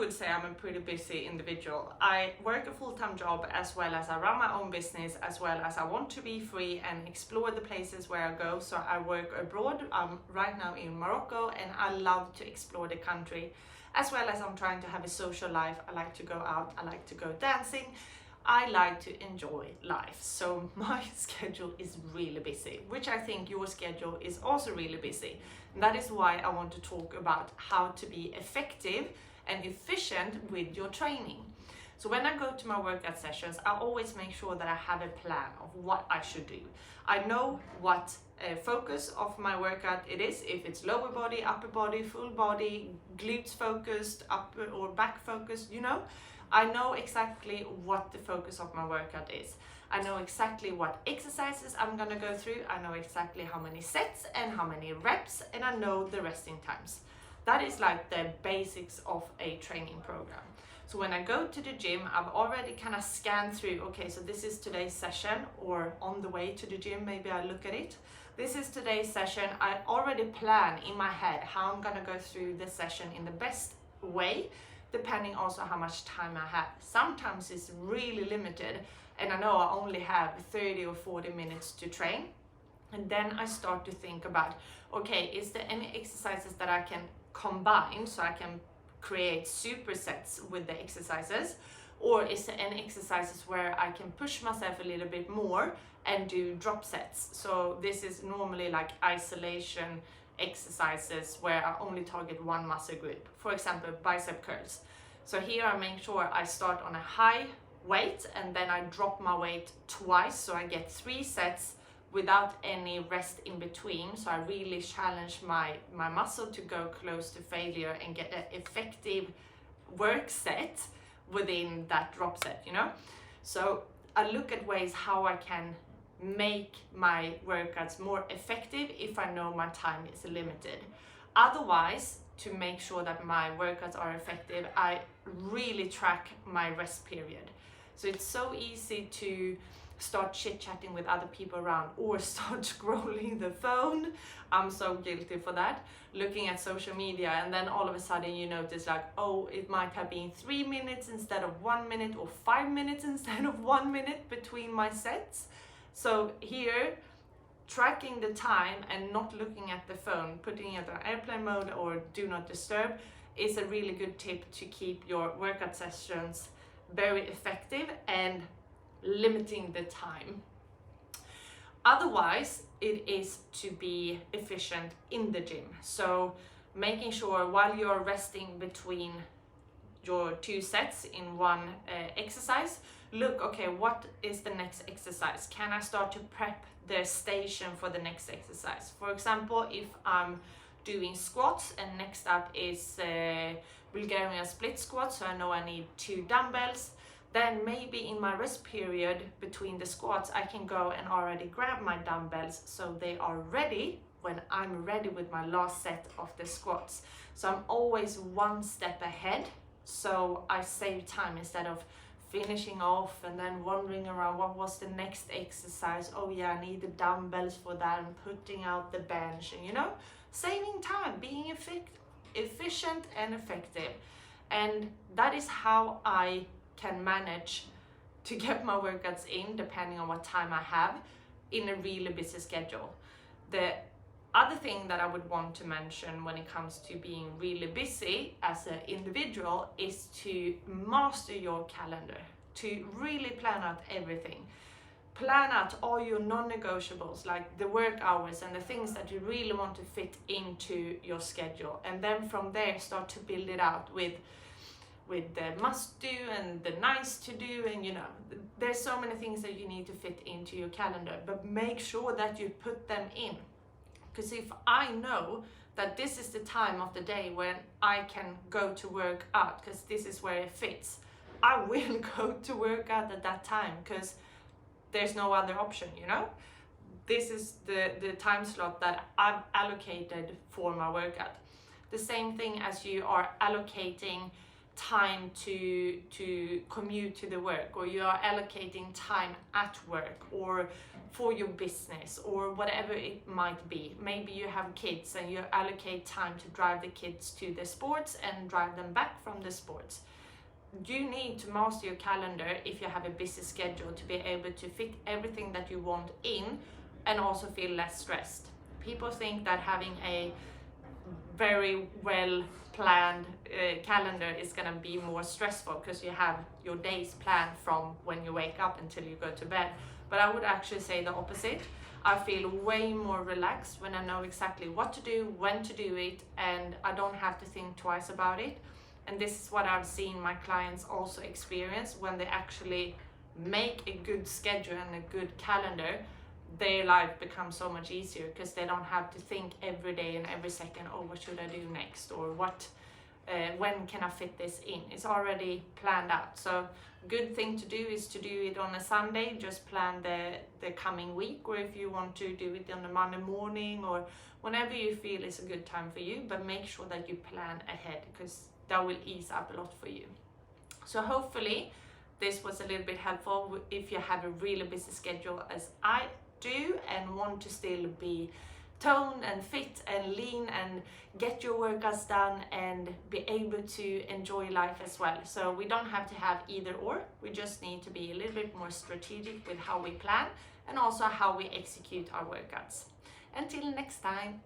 would say I'm a pretty busy individual. I work a full-time job as well as I run my own business, as well as I want to be free and explore the places where I go. So I work abroad. I'm right now in Morocco and I love to explore the country, as well as I'm trying to have a social life. I like to go out, I like to go dancing. I like to enjoy life. So my schedule is really busy, which I think your schedule is also really busy. And that is why I want to talk about how to be effective and efficient with your training. So when I go to my workout sessions, I always make sure that I have a plan of what I should do. I know what focus of my workout it is, if it's lower body, upper body, full body, glutes focused, upper or back focused, you know. I know exactly what the focus of my workout is. I know exactly what exercises I'm gonna go through. I know exactly how many sets and how many reps, and I know the resting times. That is like the basics of a training program. So when I go to the gym, I've already kind of scanned through, okay, so this is today's session, or on the way to the gym, maybe I look at it. This is today's session. I already plan in my head how I'm gonna go through this session in the best way, depending also how much time I have. Sometimes it's really limited and I know I only have 30 or 40 minutes to train. And then I start to think about, okay, is there any exercises that I can combine so I can create supersets with the exercises? Or is there any exercises where I can push myself a little bit more and do drop sets? So this is normally like isolation exercises where I only target one muscle group, for example bicep curls. So here I make sure I start on a high weight and then I drop my weight twice, so I get 3 sets without any rest in between. So I really challenge my muscle to go close to failure and get an effective work set within that drop set, you know. So I look at ways how I can make my workouts more effective if I know my time is limited. Otherwise, to make sure that my workouts are effective, I really track my rest period. So it's so easy to start chit-chatting with other people around or start scrolling the phone. I'm so guilty for that. Looking at social media, and then all of a sudden you notice like, oh, it might have been 3 minutes instead of 1 minute, or 5 minutes instead of 1 minute between my sets. So here, tracking the time and not looking at the phone, putting it on airplane mode or do not disturb, is a really good tip to keep your workout sessions very effective and limiting the time. Otherwise, it is to be efficient in the gym. So making sure while you're resting between your 2 sets in one exercise, look, okay, what is the next exercise? Can I start to prep the station for the next exercise? For example, if I'm doing squats and next up is Bulgarian split squats, so I know I need 2 dumbbells, then maybe in my rest period between the squats, I can go and already grab my dumbbells so they are ready when I'm ready with my last set of the squats. So I'm always 1 step ahead, so I save time instead of finishing off and then wandering around, what was the next exercise? Oh yeah, I need the dumbbells for that, and putting out the bench, and you know, saving time, being efficient and effective. And that is how I can manage to get my workouts in, depending on what time I have in a really busy schedule. The other thing that I would want to mention when it comes to being really busy as an individual is to master your calendar, to really plan out everything. Plan out all your non-negotiables, like the work hours and the things that you really want to fit into your schedule. And then from there, start to build it out with the must do and the nice to do, and you know, there's so many things that you need to fit into your calendar, but make sure that you put them in. Because if I know that this is the time of the day when I can go to work out, because this is where it fits, I will go to work out at that time, because there's no other option, you know? This is the time slot that I've allocated for my workout. The same thing as you are allocating time to commute to the work, or you are allocating time at work or for your business or whatever it might be. Maybe you have kids and you allocate time to drive the kids to the sports and drive them back from the sports. You need to master your calendar if you have a busy schedule to be able to fit everything that you want in and also feel less stressed. People think that having a very well planned calendar is going to be more stressful because you have your days planned from when you wake up until you go to bed. But I would actually say the opposite. I feel way more relaxed when I know exactly what to do, when to do it, and I don't have to think twice about it. And this is what I've seen my clients also experience when they actually make a good schedule and a good calendar. Their life becomes so much easier because they don't have to think every day and every second, oh, what should I do next, or when can I fit this in? It's already planned out. So good thing to do is to do it on a Sunday. Just plan the coming week, or if you want to do it on a Monday morning or whenever you feel is a good time for you, but make sure that you plan ahead because that will ease up a lot for you. So hopefully this was a little bit helpful if you have a really busy schedule as I do and want to still be toned and fit and lean and get your workouts done and be able to enjoy life as well. So we don't have to have either or, we just need to be a little bit more strategic with how we plan and also how we execute our workouts. Until next time.